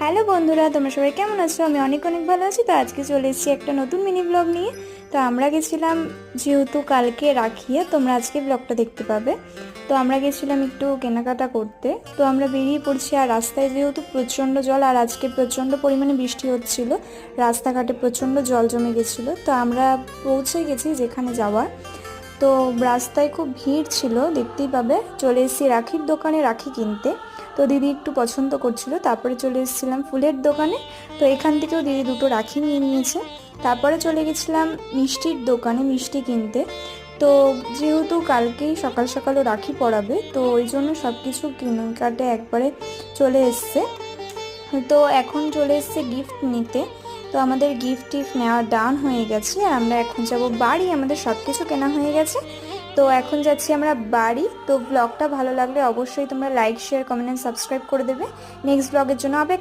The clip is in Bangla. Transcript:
হ্যালো বন্ধুরা, তোমরা সবাই কেমন আছো? আমি অনেক ভালো আছি। তো আজকে চলে এসেছি একটা নতুন মিনি ব্লগ নিয়ে। তো আমরা গেছিলাম, যেহেতু কালকে রাখিয়ে, তোমরা আজকে ব্লগটা দেখতে পাবে। তো আমরা গেছিলাম একটু কেনাকাটা করতে। তো আমরা বেরিয়ে পড়ছি, আর রাস্তায় যেহেতু প্রচণ্ড জল, আর আজকে প্রচণ্ড পরিমাণে বৃষ্টি হচ্ছিল, রাস্তাঘাটে প্রচণ্ড জল জমে গেছিলো। তো আমরা পৌঁছে গেছি যেখানে যাওয়ার। তো রাস্তায় খুব ভিড় ছিল, দেখতেই পাবে। চলে এসেছি রাখির দোকানে রাখি কিনতে। তো দিদি একটু পছন্দ করছিল, তারপরে চলে এসেছিলাম ফুলের দোকানে। তো এখান থেকেও দিদি দুটো রাখি নিয়ে নিয়েছে। তারপরে চলে গেছিলাম মিষ্টির দোকানে মিষ্টি কিনতে। তো যেহেতু কালকেই সকাল সকালও রাখি পরাবে, তো ওই জন্য সব কিছু কেনাকাটা একবারে চলে এসছে। তো এখন চলে এসছে গিফট নিতে। তো আমাদের গিফট নেওয়া ডান হয়ে গেছে, আর আমরা এখন যাব বাড়ি। আমাদের সব কিছু কেনা হয়ে গেছে, তো এখন যাচ্ছি আমরা বাড়ি। তো ব্লগটা ভালো লাগলে অবশ্যই তোমরা লাইক, শেয়ার, কমেন্ট, সাবস্ক্রাইব করে দেবে। নেক্সট ব্লগের জন্য অপেক্ষা।